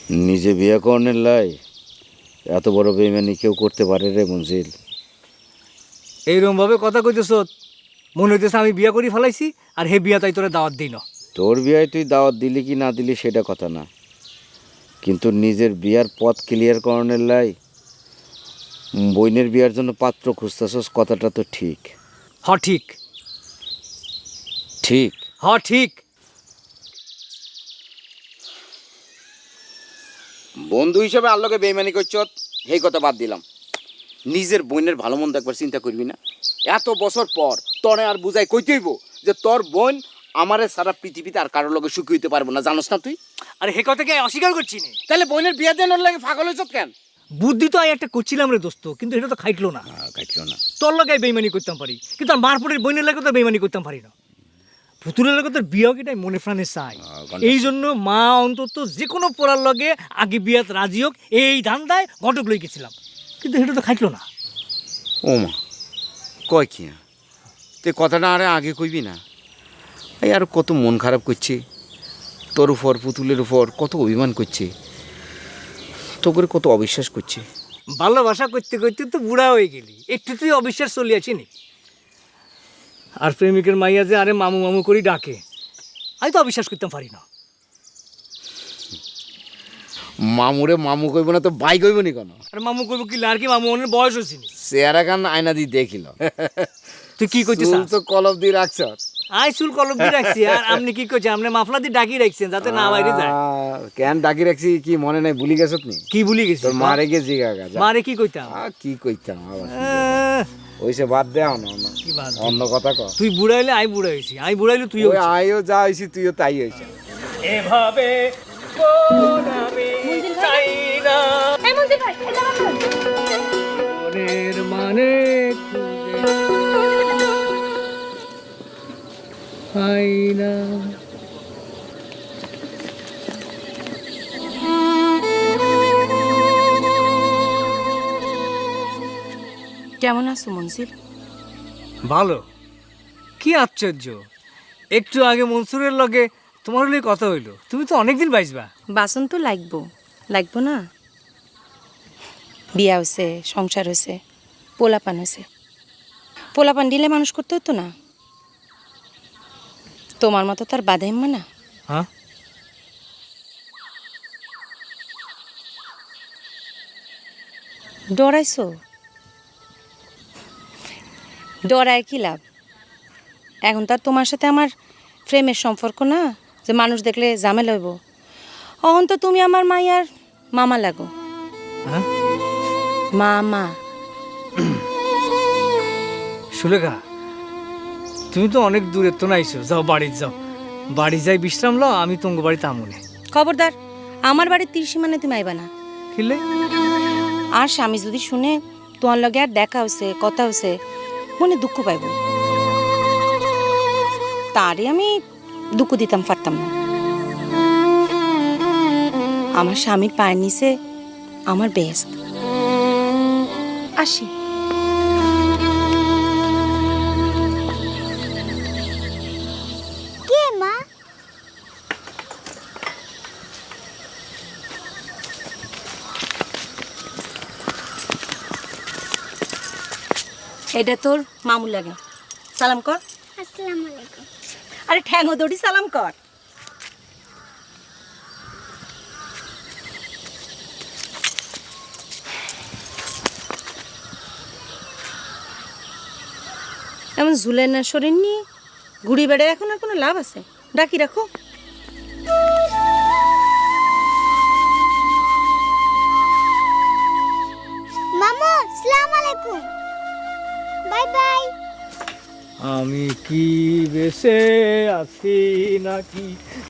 নিজে বিয়ে করনের লাই এত বড় বেইমানি কেউ করতে পারে রে মঞ্জিল? এইরকম ভাবে কথা কইতেছ, মনে হইতেছে আমি বিয়া করি ফেলাইছি আর হে বিয়া তাই তোরা দাওয়াত দিই না। তোর বিয়ায় তুই দাওয়াত দিলি কি না দিলি সেটা কথা না, কিন্তু নিজের বিয়ার পথ ক্লিয়ার করনের লাই বইনের বিয়ার জন্য পাত্র খুঁজতেছস, কথাটা তো ঠিক। হ ঠিক, ঠিক হ ঠিক। বন্ধু হিসাবে আল্লাহকে বেইমানি করছ, এই কথা বাদ দিলাম। নিজের বোনের ভালো মন্দ একবার চিন্তা করবি না? এত বছর পর তোরে আর বুঝাই কইতে হইব যে তোর বোন আমারে সারা পৃথিবীতে আর কারোর লগে সুখী হইতে পারবো না, জানোস না তুই? আরে হে কথাকে অস্বীকার করছি না। তাহলে বোনের বিয়ে দেন ওর লাগে পাগল হইছ কেন? বুদ্ধি তো একটা করছিলাম রে দোস্ত, কিন্তু এটা তো খাইটলো না। কাটলো না। তোর লগে বেইমানি করতাম পারি, কিন্তু আর মারপটের বইনের লাগে তো বেইমানি করতাম পারি না। পুতুলের লগে তোর বিয়াও কিটাই মনে প্রাণে চাই। এই জন্য মা অন্তত যে কোনো পোড়ার লগে আগে বিয়াত রাজি হোক এই ধান্দায় ঘটক লই গেছিলাম, কিন্তু এটা তো খাইটলো না। ও মা, কয় কি তুই কথাটা আরে আগে কইবি না? এই আর কত মন খারাপ করছে তোর উপর, পুতুলের উপর কত অভিমান করছে, তোকে কত অবিশ্বাস করছে। ভালোবাসা করতে করতে তো বুড়া হয়ে গেলি, একটু তুই অবিশ্বাস চলিয়াছি নি? আর প্রেমিকের মাইয়া যে আরে মামু মামু করি ডাকে, আমি তো অবিশ্বাস করতাম পারি না। মামুরে মামু কইব না তো ভাই কইব নি কেন? আর মামু কইব কি আর কি, মামু অনেক বয়স হয়েছি নি। চেহারা কান আয়না দিয়ে দেখিল, তুই কি কইছিস? তো কলব দিয়ে রাখছ। আই চুল কলম দিয়ে রাখছি, আর আপনি কি কইছেন? আপনি মাফলা দিয়ে ডাকি রাখছেন যাতে না বাইরে যায়। কেন ডাকি রাখছি কি মনে নাই? ভুলি গেছত নি? কি ভুলি গেছি? তোর মারে গে জিগা গা। মারে কি কইতাম? কি কইতাম আবার? ওইসে বাদ দে, না কি বাদ? অন্য কথা ক। তুই বুড়াইলে আই বুড়া হইছি, আই বুড়াইলে তুইও। ওই আইও যা হইছি তুইও তাই হইছিস। এভাবে কোন আমি চাই না মঞ্জিল ভাই, এটা আমার মনের মানে পাই না। কেমন আছো মঞ্জিল? ভালো। কি আশ্চর্য, একটু আগে মনসুরের লগে তোমার লগে কথা হইলো, তুমি তো অনেকদিন বাইসবা। বাসন তো লাগবো না? বিয়া হয়েছে, সংসার হয়েছে, পোলাপান হয়েছে। পোলাপান দিলে মানুষ করতে হতো না? তোমার মতো তার বাধা এম্মা না। হ্যাঁ, ডরাইছো? ডরায় কি লাভ? এখন তার তোমার সাথে আমার প্রেমের সম্পর্ক না যে মানুষ দেখলে ঝামেলা হইব। অহন তো তুমি আমার মাইয়ার মামা লাগো। হ্যাঁ মামা। সুলেখা, তুমি তো অনেক দূরে তো নাইছো, যাও বাড়ি যাও, বাড়ি যাই বিশ্রাম লও, আমি তোমার বাড়িতে আমনে। খবরদার, আমার বাড়ির ত্রিসীমানে তুমি আইবা না। কিলে? আর স্বামী যদি শুনে তোমার লগে আর দেখা হয়েছে, কথা হয়েছে, মনে দুঃখ পাইব। তারে আমি দুঃখ দিতাম পারতাম না। আমার স্বামীর পায়ের নিচে আমার বেস্ট। আসি। কে মা? এটা তোর মামু লাগে, সালাম কর। আসসালামু আলাইকুম। আরে ঠ্যাঙ্গো দড়ি সালাম কর। এমন ঝুলের না শরীর নিয়ে ঘুড়ি বেড়ে এখন আর কোনো লাভ আছে? ডাকি রাখো। মামু আসসালামু আলাইকুম, বাই বাই। আমি কি বেঁচে আছি নাকি